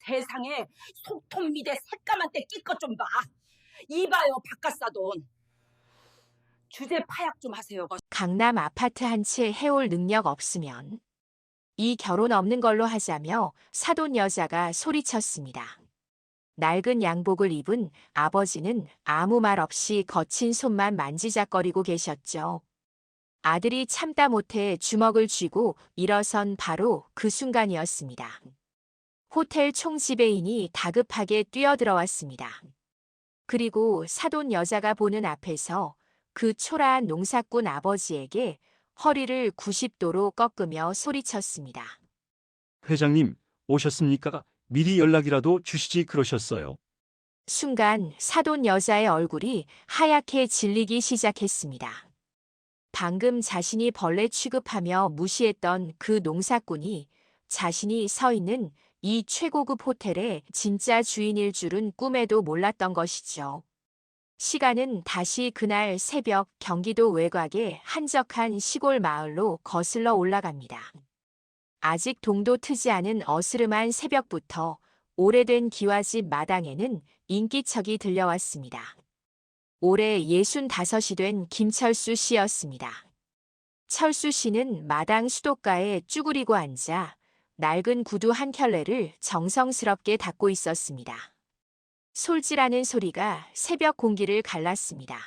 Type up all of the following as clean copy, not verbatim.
세상에 속통 미대 새까만 때 끼껏 좀 봐. 이봐요, 바깥사돈. 주제 파악 좀 하세요. 강남 아파트 한 채 해올 능력 없으면 이 결혼 없는 걸로 하자며 사돈 여자가 소리쳤습니다. 낡은 양복을 입은 아버지는 아무 말 없이 거친 손만 만지작거리고 계셨죠. 아들이 참다 못해 주먹을 쥐고 일어선 바로 그 순간이었습니다. 호텔 총지배인이 다급하게 뛰어들어왔습니다. 그리고 사돈 여자가 보는 앞에서 그 초라한 농사꾼 아버지에게 허리를 90도로 꺾으며 소리쳤습니다. 회장님, 오셨습니까? 미리 연락이라도 주시지 그러셨어요. 순간 사돈 여자의 얼굴이 하얗게 질리기 시작했습니다. 방금 자신이 벌레 취급하며 무시했던 그 농사꾼이 자신이 서 있는 이 최고급 호텔의 진짜 주인일 줄은 꿈에도 몰랐던 것이죠. 시간은 다시 그날 새벽 경기도 외곽의 한적한 시골 마을로 거슬러 올라갑니다. 아직 동도 트지 않은 어스름한 새벽부터 오래된 기와집 마당에는 인기척이 들려왔습니다. 올해 65이 된 김철수 씨였습니다. 철수 씨는 마당 수도가에 쭈그리고 앉아 낡은 구두 한 켤레를 정성스럽게 닦고 있었습니다. 솔질하는 소리가 새벽 공기를 갈랐습니다.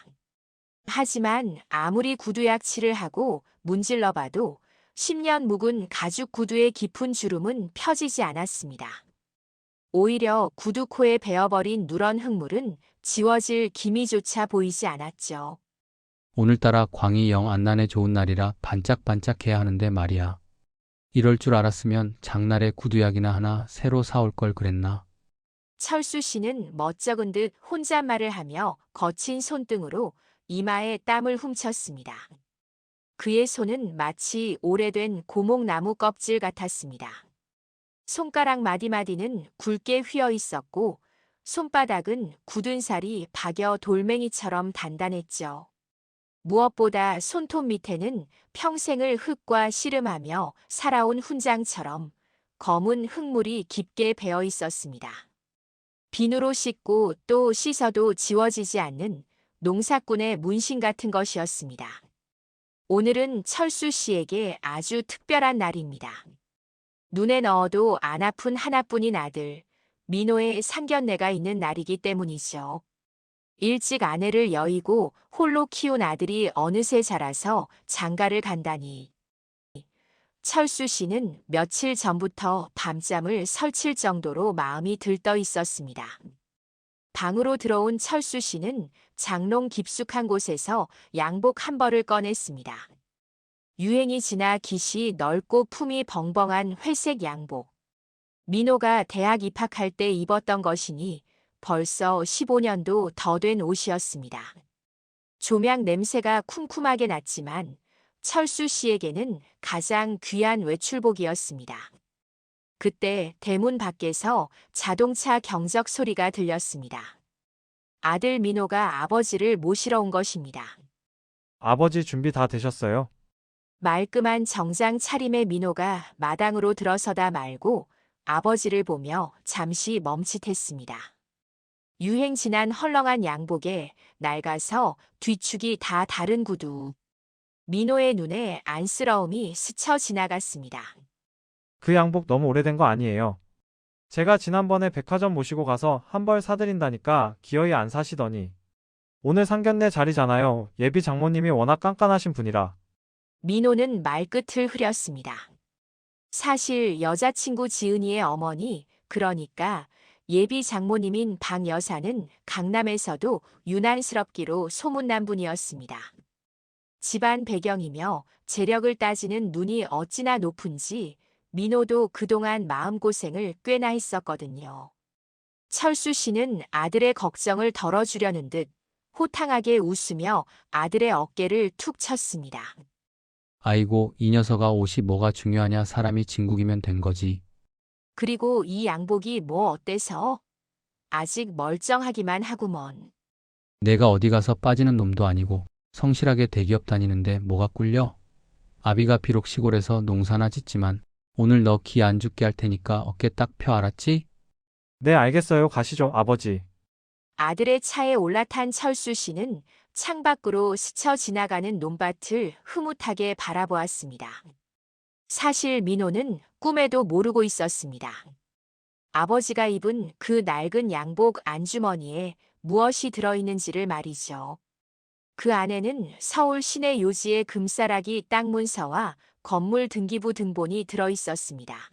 하지만 아무리 구두약칠을 하고 문질러봐도 10년 묵은 가죽 구두의 깊은 주름은 펴지지 않았습니다. 오히려 구두코에 베어버린 누런 흙물은 지워질 기미조차 보이지 않았죠. 오늘따라 광이 영 안 나네. 좋은 날이라 반짝반짝해야 하는데 말이야. 이럴 줄 알았으면 장날에 구두약이나 하나 새로 사올 걸 그랬나. 철수 씨는 멋쩍은 듯 혼잣말을 하며 거친 손등으로 이마에 땀을 훔쳤습니다. 그의 손은 마치 오래된 고목나무 껍질 같았습니다. 손가락 마디마디는 굵게 휘어 있었고 손바닥은 굳은 살이 박여 돌멩이처럼 단단했죠. 무엇보다 손톱 밑에는 평생을 흙과 씨름하며 살아온 훈장처럼 검은 흙물이 깊게 배어 있었습니다. 비누로 씻고 또 씻어도 지워지지 않는 농사꾼의 문신 같은 것이었습니다. 오늘은 철수 씨에게 아주 특별한 날입니다. 눈에 넣어도 안 아픈 하나뿐인 아들, 민호의 상견례가 있는 날이기 때문이죠. 일찍 아내를 여의고 홀로 키운 아들이 어느새 자라서 장가를 간다니. 철수 씨는 며칠 전부터 밤잠을 설칠 정도로 마음이 들떠 있었습니다. 방으로 들어온 철수 씨는 장롱 깊숙한 곳에서 양복 한 벌을 꺼냈습니다. 유행이 지나 깃이 넓고 품이 벙벙한 회색 양복. 민호가 대학 입학할 때 입었던 것이니 벌써 15년도 더 된 옷이었습니다. 조명 냄새가 쿰쿰하게 났지만 철수 씨에게는 가장 귀한 외출복이었습니다. 그때 대문 밖에서 자동차 경적 소리가 들렸습니다. 아들 민호가 아버지를 모시러 온 것입니다. 아버지 준비 다 되셨어요? 말끔한 정장 차림의 민호가 마당으로 들어서다 말고 아버지를 보며 잠시 멈칫했습니다. 유행 지난 헐렁한 양복에 낡아서 뒤축이 다 다른 구두. 민호의 눈에 안쓰러움이 스쳐 지나갔습니다. 그 양복 너무 오래된 거 아니에요? 제가 지난번에 백화점 모시고 가서 한 벌 사드린다니까 기어이 안 사시더니. 오늘 상견례 자리잖아요. 예비 장모님이 워낙 깐깐하신 분이라. 민호는 말끝을 흐렸습니다. 사실 여자친구 지은이의 어머니, 그러니까 예비 장모님인 박 여사는 강남에서도 유난스럽기로 소문난 분이었습니다. 집안 배경이며 재력을 따지는 눈이 어찌나 높은지 민호도 그동안 마음고생을 꽤나 했었거든요. 철수 씨는 아들의 걱정을 덜어주려는 듯 호탕하게 웃으며 아들의 어깨를 툭 쳤습니다. 아이고, 이 녀석아, 옷이 뭐가 중요하냐. 사람이 진국이면 된 거지. 그리고 이 양복이 뭐 어때서? 아직 멀쩡하기만 하구먼. 내가 어디 가서 빠지는 놈도 아니고 성실하게 대기업 다니는데 뭐가 꿀려? 아비가 비록 시골에서 농사나 짓지만 오늘 너 기 안 죽게 할 테니까 어깨 딱 펴, 알았지? 네, 알겠어요. 가시죠, 아버지. 아들의 차에 올라탄 철수 씨는 창밖으로 스쳐 지나가는 논밭을 흐뭇하게 바라보았습니다. 사실 민호는 꿈에도 모르고 있었습니다. 아버지가 입은 그 낡은 양복 안주머니에 무엇이 들어있는지를 말이죠. 그 안에는 서울 시내 요지의 금싸라기 땅 문서와 건물 등기부 등본이 들어있었습니다.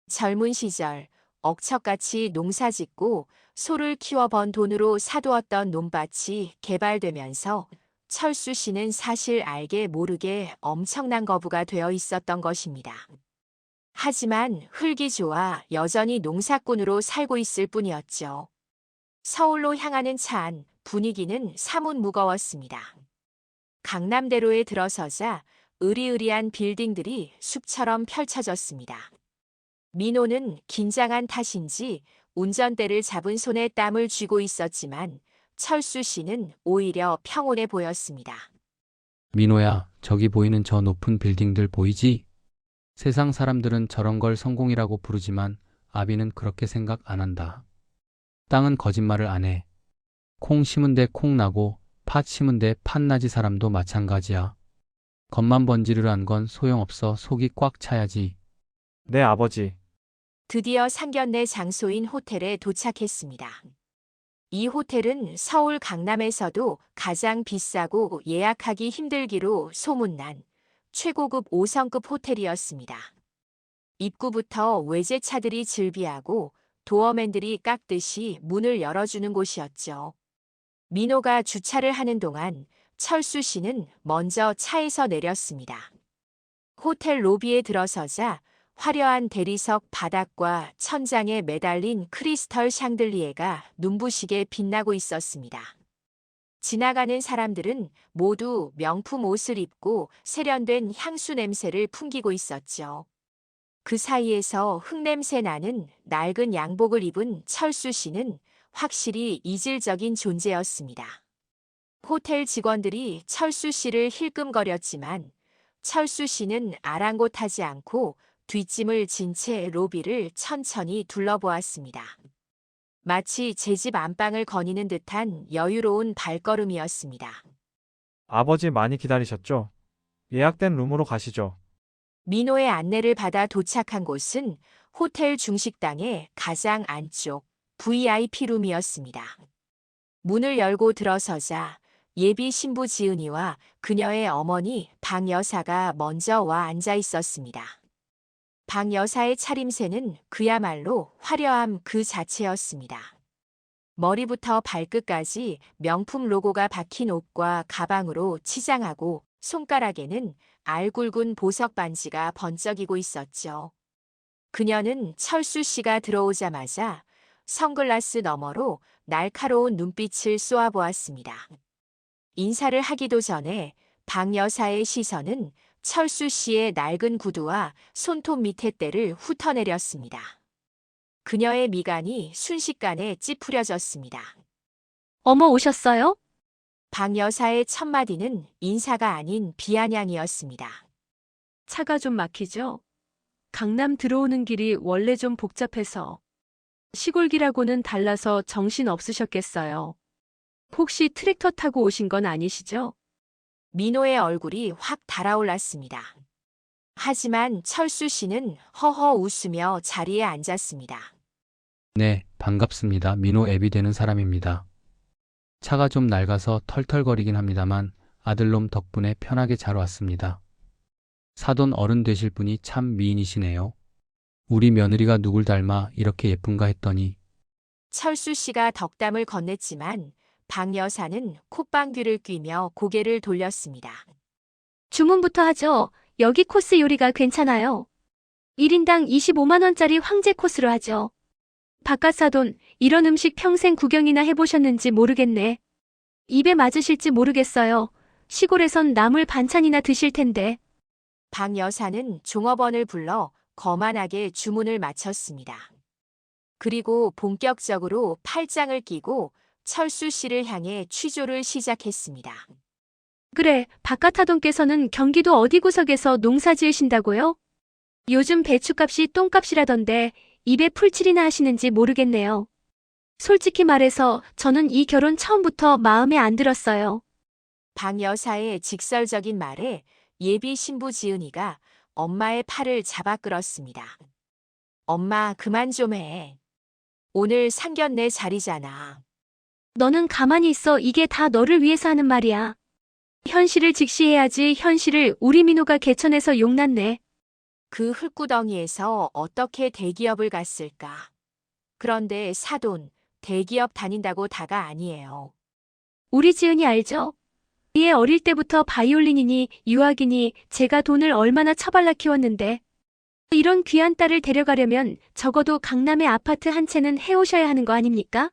젊은 시절 억척같이 농사짓고 소를 키워 번 돈으로 사두었던 논밭이 개발되면서 철수 씨는 사실 알게 모르게 엄청난 거부가 되어 있었던 것입니다. 하지만 흙이 좋아 여전히 농사꾼으로 살고 있을 뿐이었죠. 서울로 향하는 차 안 분위기는 사뭇 무거웠습니다. 강남대로에 들어서자 으리으리한 빌딩들이 숲처럼 펼쳐졌습니다. 민호는 긴장한 탓인지 운전대를 잡은 손에 땀을 쥐고 있었지만 철수 씨는 오히려 평온해 보였습니다. 민호야, 저기 보이는 저 높은 빌딩들 보이지? 세상 사람들은 저런 걸 성공이라고 부르지만 아비는 그렇게 생각 안 한다. 땅은 거짓말을 안 해. 콩 심은 데 콩 나고 팥 심은 데 팥 나지. 사람도 마찬가지야. 겉만 번지르르한 건 소용없어. 속이 꽉 차야지. 네, 아버지. 드디어 상견례 장소인 호텔에 도착했습니다. 이 호텔은 서울 강남에서도 가장 비싸고 예약하기 힘들기로 소문난 최고급 5성급 호텔이었습니다. 입구부터 외제차들이 즐비하고 도어맨들이 깎듯이 문을 열어주는 곳이었죠. 민호가 주차를 하는 동안 철수 씨는 먼저 차에서 내렸습니다. 호텔 로비에 들어서자 화려한 대리석 바닥과 천장에 매달린 크리스털 샹들리에가 눈부시게 빛나고 있었습니다. 지나가는 사람들은 모두 명품 옷을 입고 세련된 향수 냄새를 풍기고 있었죠. 그 사이에서 흙냄새 나는 낡은 양복을 입은 철수 씨는 확실히 이질적인 존재였습니다. 호텔 직원들이 철수 씨를 힐끔거렸지만 철수 씨는 아랑곳하지 않고 뒷짐을 진 채 로비를 천천히 둘러보았습니다. 마치 제 집 안방을 거니는 듯한 여유로운 발걸음이었습니다. 아버지 많이 기다리셨죠? 예약된 룸으로 가시죠. 민호의 안내를 받아 도착한 곳은 호텔 중식당의 가장 안쪽 VIP 룸이었습니다. 문을 열고 들어서자 예비 신부 지은이와 그녀의 어머니 박 여사가 먼저 와 앉아 있었습니다. 박 여사의 차림새는 그야말로 화려함 그 자체였습니다. 머리부터 발끝까지 명품 로고가 박힌 옷과 가방으로 치장하고 손가락에는 알굵은 보석 반지가 번쩍이고 있었죠. 그녀는 철수 씨가 들어오자마자 선글라스 너머로 날카로운 눈빛을 쏘아보았습니다. 인사를 하기도 전에 박 여사의 시선은 철수 씨의 낡은 구두와 손톱 밑에 때를 훑어내렸습니다. 그녀의 미간이 순식간에 찌푸려졌습니다. 어머, 오셨어요? 박 여사의 첫 마디는 인사가 아닌 비아냥이었습니다. 차가 좀 막히죠? 강남 들어오는 길이 원래 좀 복잡해서. 시골길하고는 달라서 정신 없으셨겠어요. 혹시 트랙터 타고 오신 건 아니시죠? 민호의 얼굴이 확 달아올랐습니다. 하지만 철수 씨는 허허 웃으며 자리에 앉았습니다. 네, 반갑습니다. 민호 애비 되는 사람입니다. 차가 좀 낡아서 털털거리긴 합니다만 아들놈 덕분에 편하게 잘 왔습니다. 사돈 어른 되실 분이 참 미인이시네요. 우리 며느리가 누굴 닮아 이렇게 예쁜가 했더니. 철수 씨가 덕담을 건넸지만 박 여사는 콧방귀를 뀌며 고개를 돌렸습니다. 주문부터 하죠. 여기 코스 요리가 괜찮아요. 1인당 25만 원짜리 황제 코스로 하죠. 바깥사돈, 이런 음식 평생 구경이나 해보셨는지 모르겠네. 입에 맞으실지 모르겠어요. 시골에선 나물 반찬이나 드실 텐데. 박 여사는 종업원을 불러 거만하게 주문을 마쳤습니다. 그리고 본격적으로 팔짱을 끼고 철수 씨를 향해 취조를 시작했습니다. 그래, 바깥하돈께서는 경기도 어디 구석에서 농사 지으신다고요? 요즘 배추값이 똥값이라던데 입에 풀칠이나 하시는지 모르겠네요. 솔직히 말해서 저는 이 결혼 처음부터 마음에 안 들었어요. 박 여사의 직설적인 말에 예비 신부 지은이가 엄마의 팔을 잡아 끌었습니다. 엄마, 그만 좀 해. 오늘 상견례 자리잖아. 너는 가만히 있어. 이게 다 너를 위해서 하는 말이야. 현실을 직시해야지. 현실을 우리 민호가 개천에서 용났네. 그 흙구덩이에서 어떻게 대기업을 갔을까? 그런데 사돈, 대기업 다닌다고 다가 아니에요. 우리 지은이 알죠? 얘 어릴 때부터 바이올린이니 유학이니 제가 돈을 얼마나 처발라 키웠는데 이런 귀한 딸을 데려가려면 적어도 강남의 아파트 한 채는 해오셔야 하는 거 아닙니까?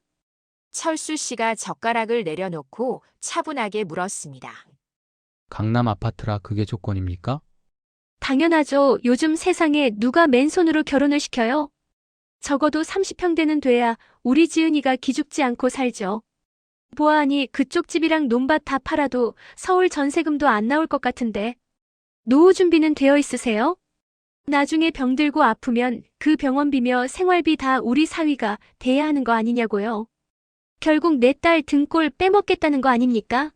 철수 씨가 젓가락을 내려놓고 차분하게 물었습니다. 강남 아파트라 그게 조건입니까? 당연하죠. 요즘 세상에 누가 맨손으로 결혼을 시켜요? 적어도 30평대는 돼야 우리 지은이가 기죽지 않고 살죠. 보아하니 그쪽 집이랑 논밭 다 팔아도 서울 전세금도 안 나올 것 같은데. 노후 준비는 되어 있으세요? 나중에 병들고 아프면 그 병원비며 생활비 다 우리 사위가 대야 하는 거 아니냐고요. 결국 내 딸 등골 빼먹겠다는 거 아닙니까?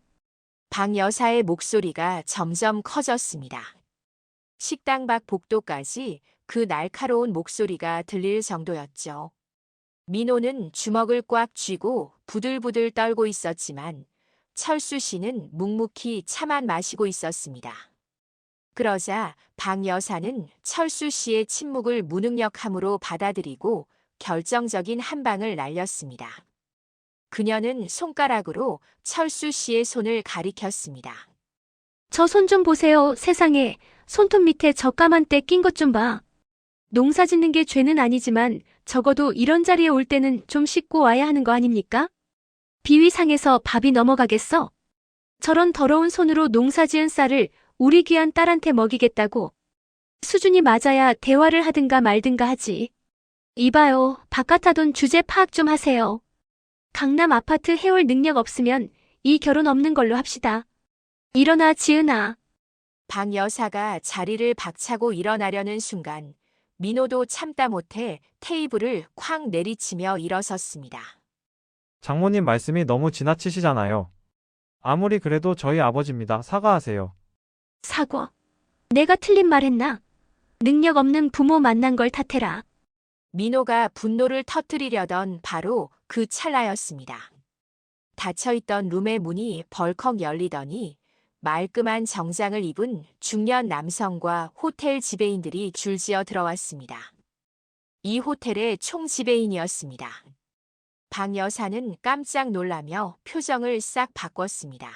박 여사의 목소리가 점점 커졌습니다. 식당 밖 복도까지 그 날카로운 목소리가 들릴 정도였죠. 민호는 주먹을 꽉 쥐고 부들부들 떨고 있었지만 철수 씨는 묵묵히 차만 마시고 있었습니다. 그러자 박 여사는 철수 씨의 침묵을 무능력함으로 받아들이고 결정적인 한 방을 날렸습니다. 그녀는 손가락으로 철수 씨의 손을 가리켰습니다. 저 손 좀 보세요. 세상에 손톱 밑에 저 까만 때 낀 것 좀 봐. 농사 짓는 게 죄는 아니지만 적어도 이런 자리에 올 때는 좀 씻고 와야 하는 거 아닙니까? 비위 상해서 밥이 넘어가겠어? 저런 더러운 손으로 농사 지은 쌀을 우리 귀한 딸한테 먹이겠다고. 수준이 맞아야 대화를 하든가 말든가 하지. 이봐요, 바깥하던 주제 파악 좀 하세요. 강남 아파트 해올 능력 없으면 이 결혼 없는 걸로 합시다. 일어나, 지은아. 박 여사가 자리를 박차고 일어나려는 순간 민호도 참다 못해 테이블을 쾅 내리치며 일어섰습니다. 장모님 말씀이 너무 지나치시잖아요. 아무리 그래도 저희 아버지입니다. 사과하세요. 사과. 내가 틀린 말 했나? 능력 없는 부모 만난 걸 탓해라. 민호가 분노를 터뜨리려던 바로 그 찰나였습니다. 닫혀있던 룸의 문이 벌컥 열리더니 말끔한 정장을 입은 중년 남성과 호텔 지배인들이 줄지어 들어왔습니다. 이 호텔의 총지배인이었습니다. 박 여사는 깜짝 놀라며 표정을 싹 바꿨습니다.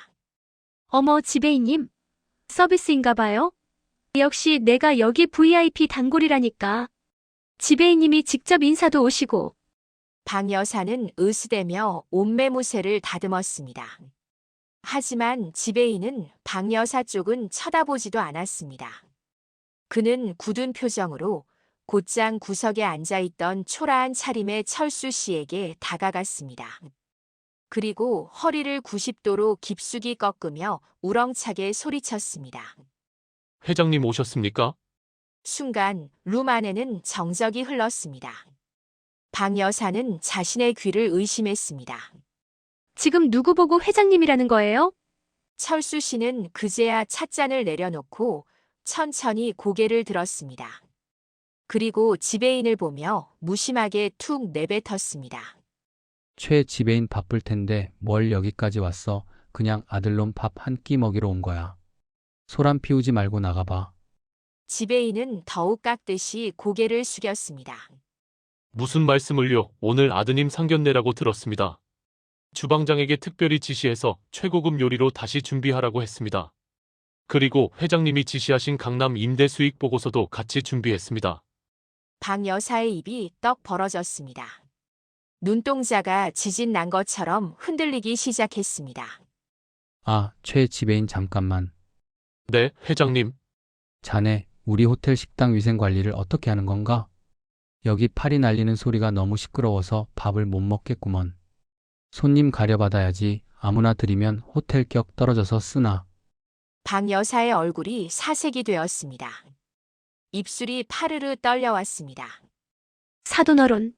어머, 지배인님. 서비스인가 봐요? 역시 내가 여기 VIP 단골이라니까. 지배인님이 직접 인사도 오시고. 박 여사는 으스대며 옷매무새를 다듬었습니다. 하지만 지배인은 박 여사 쪽은 쳐다보지도 않았습니다. 그는 굳은 표정으로 곧장 구석에 앉아있던 초라한 차림의 철수 씨에게 다가갔습니다. 그리고 허리를 90도로 깊숙이 꺾으며 우렁차게 소리쳤습니다. 회장님 오셨습니까? 순간 룸 안에는 정적이 흘렀습니다. 박 여사는 자신의 귀를 의심했습니다. 지금 누구 보고 회장님이라는 거예요? 철수 씨는 그제야 찻잔을 내려놓고 천천히 고개를 들었습니다. 그리고 지배인을 보며 무심하게 툭 내뱉었습니다. 최 지배인 바쁠 텐데 뭘 여기까지 왔어. 그냥 아들놈 밥 한 끼 먹이러 온 거야. 소란 피우지 말고 나가봐. 지배인은 더욱 깎듯이 고개를 숙였습니다. 무슨 말씀을요? 오늘 아드님 상견례라고 들었습니다. 주방장에게 특별히 지시해서 최고급 요리로 다시 준비하라고 했습니다. 그리고 회장님이 지시하신 강남 임대 수익 보고서도 같이 준비했습니다. 박 여사의 입이 떡 벌어졌습니다. 눈동자가 지진 난 것처럼 흔들리기 시작했습니다. 아, 최 지배인 잠깐만. 네, 회장님. 자네, 우리 호텔 식당 위생 관리를 어떻게 하는 건가? 여기 팔이 날리는 소리가 너무 시끄러워서 밥을 못 먹겠구먼. 손님 가려받아야지. 아무나 들이면 호텔격 떨어져서 쓰나. 박 여사의 얼굴이 사색이 되었습니다. 입술이 파르르 떨려왔습니다. 사돈어른.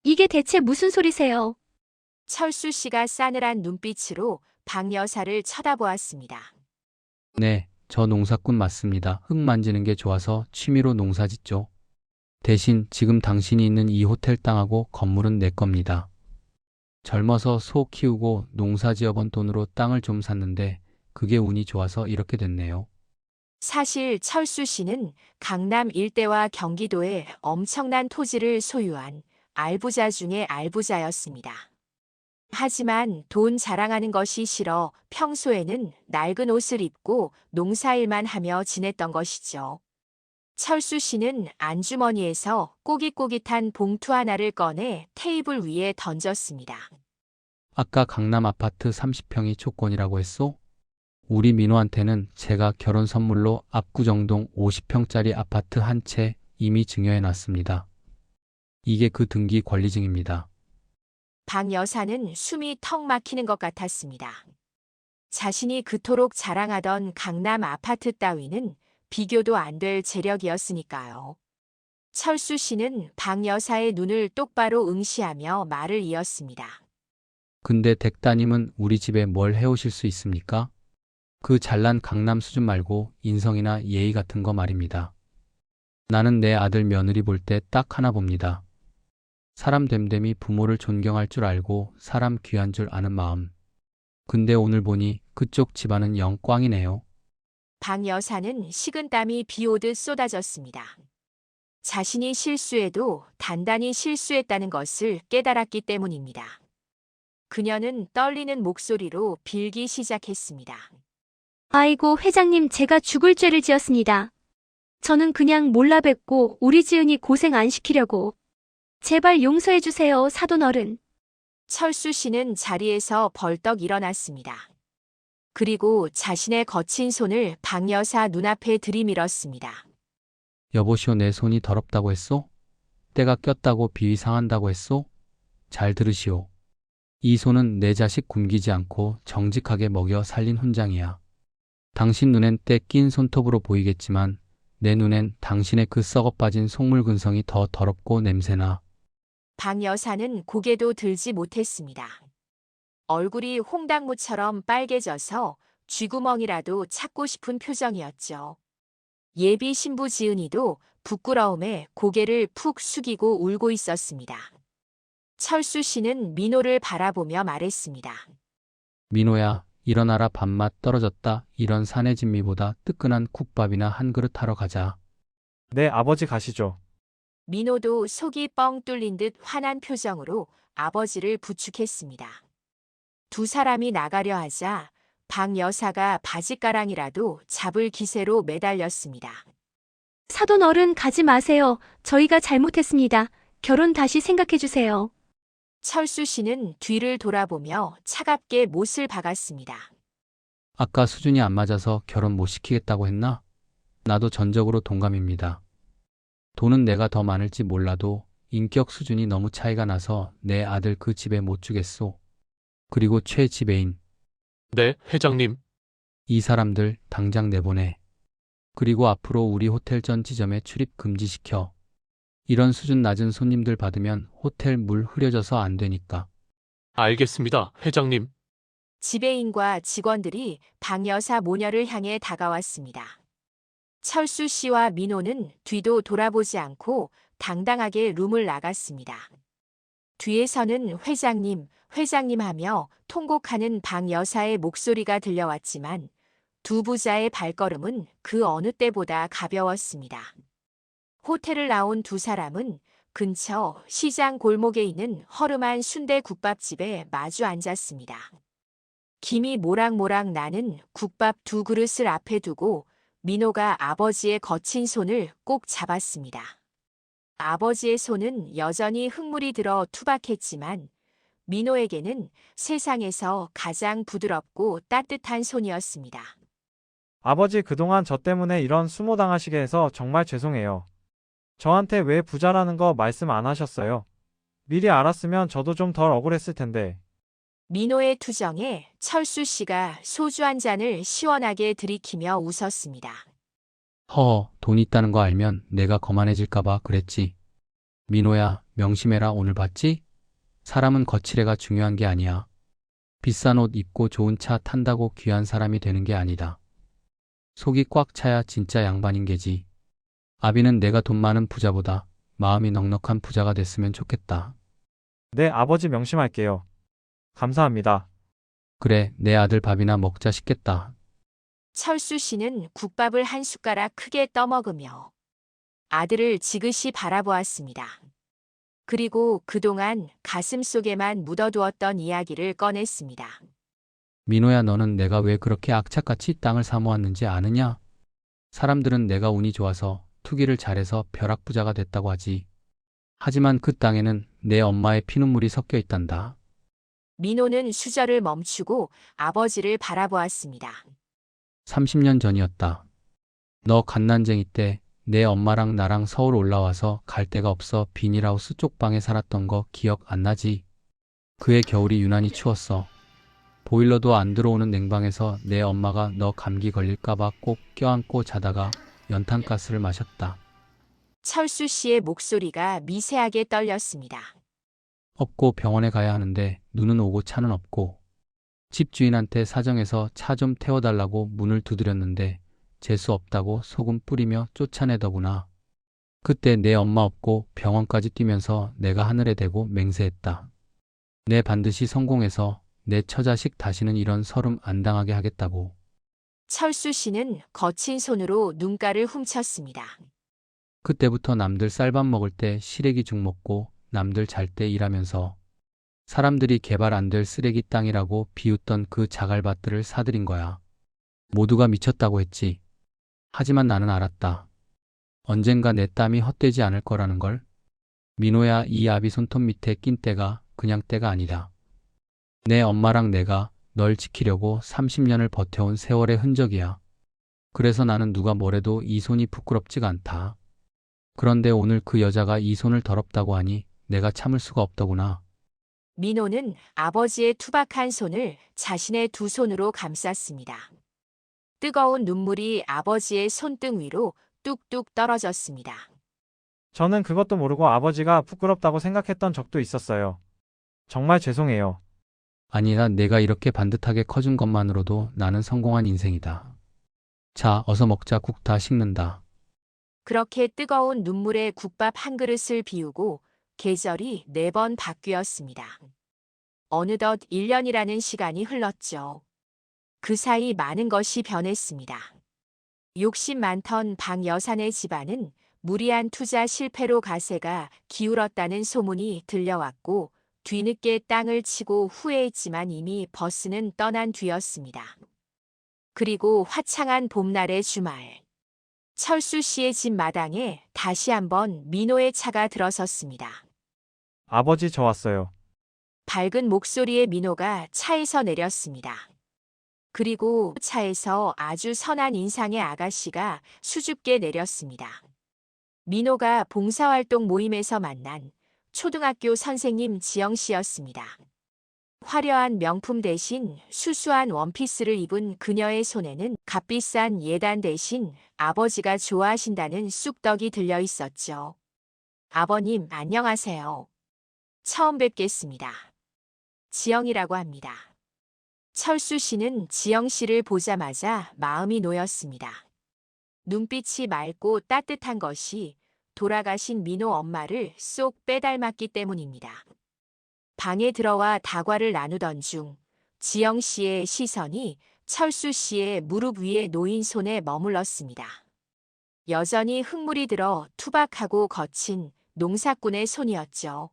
이게 대체 무슨 소리세요? 철수 씨가 싸늘한 눈빛으로 박 여사를 쳐다보았습니다. 네, 저 농사꾼 맞습니다. 흙 만지는 게 좋아서 취미로 농사 짓죠. 대신 지금 당신이 있는 이 호텔 땅하고 건물은 내 겁니다. 젊어서 소 키우고 농사 지어본 돈으로 땅을 좀 샀는데 그게 운이 좋아서 이렇게 됐네요. 사실 철수 씨는 강남 일대와 경기도에 엄청난 토지를 소유한 알부자 중의 알부자였습니다. 하지만 돈 자랑하는 것이 싫어 평소에는 낡은 옷을 입고 농사일만 하며 지냈던 것이죠. 철수 씨는 안주머니에서 꼬깃꼬깃한 봉투 하나를 꺼내 테이블 위에 던졌습니다. 아까 강남 아파트 30평이 조건이라고 했소? 우리 민호한테는 제가 결혼 선물로 압구정동 50평짜리 아파트 한 채 이미 증여해 놨습니다. 이게 그 등기 권리증입니다. 박 여사는 숨이 턱 막히는 것 같았습니다. 자신이 그토록 자랑하던 강남 아파트 따위는 비교도 안 될 재력이었으니까요. 철수 씨는 박 여사의 눈을 똑바로 응시하며 말을 이었습니다. 근데 댁 따님은 우리 집에 뭘 해오실 수 있습니까? 그 잘난 강남 수준 말고 인성이나 예의 같은 거 말입니다. 나는 내 아들 며느리 볼 때 딱 하나 봅니다. 사람 됨됨이 부모를 존경할 줄 알고 사람 귀한 줄 아는 마음. 근데 오늘 보니 그쪽 집안은 영 꽝이네요. 박 여사는 식은땀이 비오듯 쏟아졌습니다. 자신이 실수해도 단단히 실수했다는 것을 깨달았기 때문입니다. 그녀는 떨리는 목소리로 빌기 시작했습니다. 아이고, 회장님, 제가 죽을 죄를 지었습니다. 저는 그냥 몰라 뵙고 우리 지은이 고생 안 시키려고. 제발 용서해 주세요, 사돈어른. 철수 씨는 자리에서 벌떡 일어났습니다. 그리고 자신의 거친 손을 박 여사 눈앞에 들이밀었습니다. 여보시오, 내 손이 더럽다고 했소? 때가 꼈다고 비위 상한다고 했소? 잘 들으시오. 이 손은 내 자식 굶기지 않고 정직하게 먹여 살린 훈장이야. 당신 눈엔 때 낀 손톱으로 보이겠지만 내 눈엔 당신의 그 썩어 빠진 속물 근성이 더 더럽고 냄새나. 박 여사는 고개도 들지 못했습니다. 얼굴이 홍당무처럼 빨개져서 쥐구멍이라도 찾고 싶은 표정이었죠. 예비 신부 지은이도 부끄러움에 고개를 푹 숙이고 울고 있었습니다. 철수 씨는 민호를 바라보며 말했습니다. 민호야, 일어나라. 밥맛 떨어졌다. 이런 사내 진미보다 뜨끈한 국밥이나 한 그릇 하러 가자. 네, 아버지 가시죠. 민호도 속이 뻥 뚫린 듯 화난 표정으로 아버지를 부축했습니다. 두 사람이 나가려 하자 박 여사가 바짓가랑이라도 잡을 기세로 매달렸습니다. 사돈어른, 가지 마세요. 저희가 잘못했습니다. 결혼 다시 생각해 주세요. 철수 씨는 뒤를 돌아보며 차갑게 못을 박았습니다. 아까 수준이 안 맞아서 결혼 못 시키겠다고 했나? 나도 전적으로 동감입니다. 돈은 내가 더 많을지 몰라도 인격 수준이 너무 차이가 나서 내 아들 그 집에 못 주겠소. 그리고 최 지배인. 네, 회장님. 이 사람들 당장 내보내. 그리고 앞으로 우리 호텔 전 지점에 출입 금지시켜. 이런 수준 낮은 손님들 받으면 호텔 물 흐려져서 안 되니까. 알겠습니다, 회장님. 지배인과 직원들이 박 여사 모녀를 향해 다가왔습니다. 철수 씨와 민호는 뒤도 돌아보지 않고 당당하게 룸을 나갔습니다. 뒤에서는 회장님, 회장님 하며 통곡하는 박 여사의 목소리가 들려왔지만 두 부자의 발걸음은 그 어느 때보다 가벼웠습니다. 호텔을 나온 두 사람은 근처 시장 골목에 있는 허름한 순대국밥집에 마주 앉았습니다. 김이 모락모락 나는 국밥 두 그릇을 앞에 두고 민호가 아버지의 거친 손을 꼭 잡았습니다. 아버지의 손은 여전히 흙물이 들어 투박했지만 민호에게는 세상에서 가장 부드럽고 따뜻한 손이었습니다. 아버지, 그동안 저 때문에 이런 수모당하시게 해서 정말 죄송해요. 저한테 왜 부자라는 거 말씀 안 하셨어요? 미리 알았으면 저도 좀 덜 억울했을 텐데. 민호의 투정에 철수 씨가 소주 한 잔을 시원하게 들이키며 웃었습니다. 허허, 돈 있다는 거 알면 내가 거만해질까봐 그랬지. 민호야, 명심해라 오늘 봤지? 사람은 거칠애가 중요한 게 아니야. 비싼 옷 입고 좋은 차 탄다고 귀한 사람이 되는 게 아니다. 속이 꽉 차야 진짜 양반인 게지. 아비는 내가 돈 많은 부자보다 마음이 넉넉한 부자가 됐으면 좋겠다. 네, 아버지 명심할게요. 감사합니다. 그래, 내 아들 밥이나 먹자 싶겠다. 철수 씨는 국밥을 한 숟가락 크게 떠먹으며 아들을 지그시 바라보았습니다. 그리고 그동안 가슴 속에만 묻어두었던 이야기를 꺼냈습니다. 민호야, 너는 내가 왜 그렇게 악착같이 땅을 사모았는지 아느냐? 사람들은 내가 운이 좋아서 투기를 잘해서 벼락부자가 됐다고 하지. 하지만 그 땅에는 내 엄마의 피눈물이 섞여 있단다. 민호는 수저를 멈추고 아버지를 바라보았습니다. 30년 전이었다. 너 갓난쟁이 때 내 엄마랑 나랑 서울 올라와서 갈 데가 없어 비닐하우스 쪽방에 살았던 거 기억 안 나지? 그해 겨울이 유난히 추웠어. 보일러도 안 들어오는 냉방에서 내 엄마가 너 감기 걸릴까봐 꼭 껴안고 자다가 연탄가스를 마셨다. 철수 씨의 목소리가 미세하게 떨렸습니다. 없고 병원에 가야 하는데 눈은 오고 차는 없고 집 주인한테 사정해서 차 좀 태워달라고 문을 두드렸는데 재수 없다고 소금 뿌리며 쫓아내더구나. 그때 내 엄마 없고 병원까지 뛰면서 내가 하늘에 대고 맹세했다. 내 반드시 성공해서 내 처자식 다시는 이런 서름 안 당하게 하겠다고. 철수 씨는 거친 손으로 눈가를 훔쳤습니다. 그때부터 남들 쌀밥 먹을 때 시래기 죽 먹고 남들 잘 때 일하면서 사람들이 개발 안 될 쓰레기 땅이라고 비웃던 그 자갈밭들을 사들인 거야. 모두가 미쳤다고 했지. 하지만 나는 알았다. 언젠가 내 땀이 헛되지 않을 거라는 걸. 민호야, 이 아비 손톱 밑에 낀 때가 그냥 때가 아니다. 내 엄마랑 내가 널 지키려고 30년을 버텨온 세월의 흔적이야. 그래서 나는 누가 뭐래도 이 손이 부끄럽지가 않다. 그런데 오늘 그 여자가 이 손을 더럽다고 하니 내가 참을 수가 없더구나. 민호는 아버지의 투박한 손을 자신의 두 손으로 감쌌습니다. 뜨거운 눈물이 아버지의 손등 위로 뚝뚝 떨어졌습니다. 저는 그것도 모르고 아버지가 부끄럽다고 생각했던 적도 있었어요. 정말 죄송해요. 아니라 내가 이렇게 반듯하게 커준 것만으로도 나는 성공한 인생이다. 자, 어서 먹자. 국 다 식는다. 그렇게 뜨거운 눈물에 국밥 한 그릇을 비우고 계절이 4번 바뀌었습니다. 어느덧 1년이라는 시간이 흘렀죠. 그 사이 많은 것이 변했습니다. 욕심 많던 박 여사네 집안은 무리한 투자 실패로 가세가 기울었다는 소문이 들려왔고 뒤늦게 땅을 치고 후회했지만 이미 버스는 떠난 뒤였습니다. 그리고 화창한 봄날의 주말. 철수 씨의 집 마당에 다시 한번 민호의 차가 들어섰습니다. 아버지, 저 왔어요. 밝은 목소리의 민호가 차에서 내렸습니다. 그리고 차에서 아주 선한 인상의 아가씨가 수줍게 내렸습니다. 민호가 봉사활동 모임에서 만난 초등학교 선생님 지영 씨였습니다. 화려한 명품 대신 수수한 원피스를 입은 그녀의 손에는 값비싼 예단 대신 아버지가 좋아하신다는 쑥떡이 들려 있었죠. 아버님, 안녕하세요. 처음 뵙겠습니다. 지영이라고 합니다. 철수 씨는 지영 씨를 보자마자 마음이 놓였습니다. 눈빛이 맑고 따뜻한 것이 돌아가신 민호 엄마를 쏙 빼닮았기 때문입니다. 방에 들어와 다과를 나누던 중 지영 씨의 시선이 철수 씨의 무릎 위에 놓인 손에 머물렀습니다. 여전히 흙물이 들어 투박하고 거친 농사꾼의 손이었죠.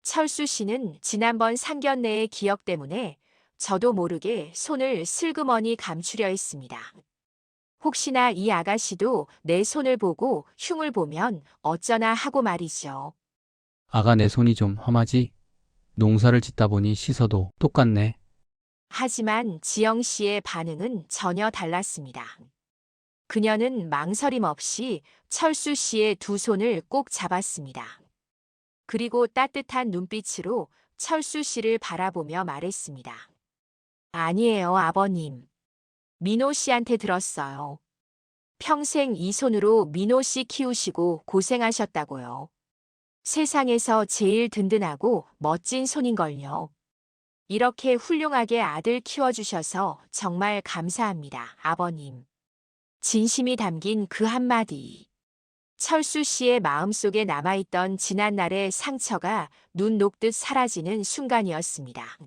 철수 씨는 지난번 상견례의 기억 때문에 저도 모르게 손을 슬그머니 감추려 했습니다. 혹시나 이 아가씨도 내 손을 보고 흉을 보면 어쩌나 하고 말이죠. 아가, 내 손이 좀 험하지? 농사를 짓다 보니 시서도 똑같네. 하지만 지영 씨의 반응은 전혀 달랐습니다. 그녀는 망설임 없이 철수 씨의 두 손을 꼭 잡았습니다. 그리고 따뜻한 눈빛으로 철수 씨를 바라보며 말했습니다. 아니에요, 아버님. 민호 씨한테 들었어요. 평생 이 손으로 민호 씨 키우시고 고생하셨다고요. 세상에서 제일 든든하고 멋진 손인걸요. 이렇게 훌륭하게 아들 키워주셔서 정말 감사합니다, 아버님. 진심이 담긴 그 한마디. 철수 씨의 마음속에 남아있던 지난날의 상처가 눈 녹듯 사라지는 순간이었습니다.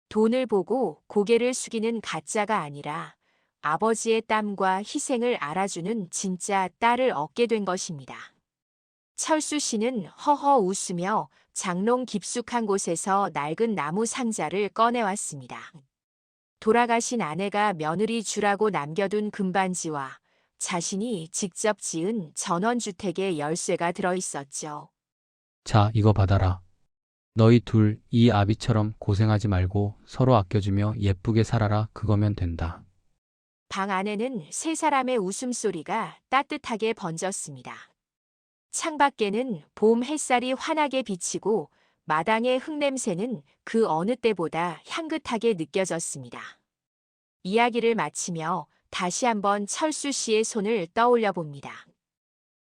돈을 보고 고개를 숙이는 가짜가 아니라 아버지의 땀과 희생을 알아주는 진짜 딸을 얻게 된 것입니다. 철수 씨는 허허 웃으며 장롱 깊숙한 곳에서 낡은 나무 상자를 꺼내왔습니다. 돌아가신 아내가 며느리 주라고 남겨둔 금반지와 자신이 직접 지은 전원주택의 열쇠가 들어있었죠. 자, 이거 받아라. 너희 둘 이 아비처럼 고생하지 말고 서로 아껴주며 예쁘게 살아라. 그거면 된다. 방 안에는 세 사람의 웃음소리가 따뜻하게 번졌습니다. 창밖에는 봄 햇살이 환하게 비치고 마당의 흙냄새는 그 어느 때보다 향긋하게 느껴졌습니다. 이야기를 마치며 다시 한번 철수 씨의 손을 떠올려 봅니다.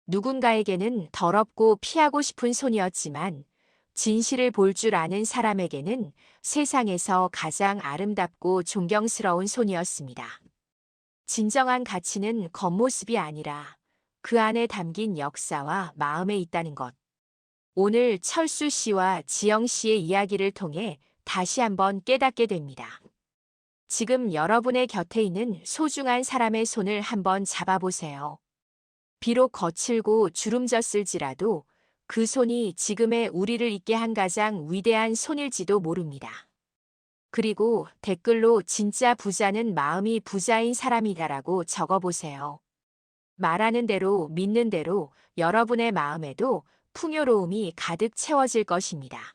누군가에게는 더럽고 피하고 싶은 손이었지만 진실을 볼 줄 아는 사람에게는 세상에서 가장 아름답고 존경스러운 손이었습니다. 진정한 가치는 겉모습이 아니라 그 안에 담긴 역사와 마음에 있다는 것. 오늘 철수 씨와 지영 씨의 이야기를 통해 다시 한번 깨닫게 됩니다. 지금 여러분의 곁에 있는 소중한 사람의 손을 한번 잡아보세요. 비록 거칠고 주름졌을지라도 그 손이 지금의 우리를 있게 한 가장 위대한 손일지도 모릅니다. 그리고 댓글로 진짜 부자는 마음이 부자인 사람이다라고 적어보세요. 말하는 대로 믿는 대로 여러분의 마음에도 풍요로움이 가득 채워질 것입니다.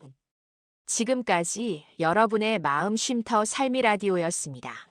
지금까지 여러분의 마음 쉼터 삶이 라디오였습니다.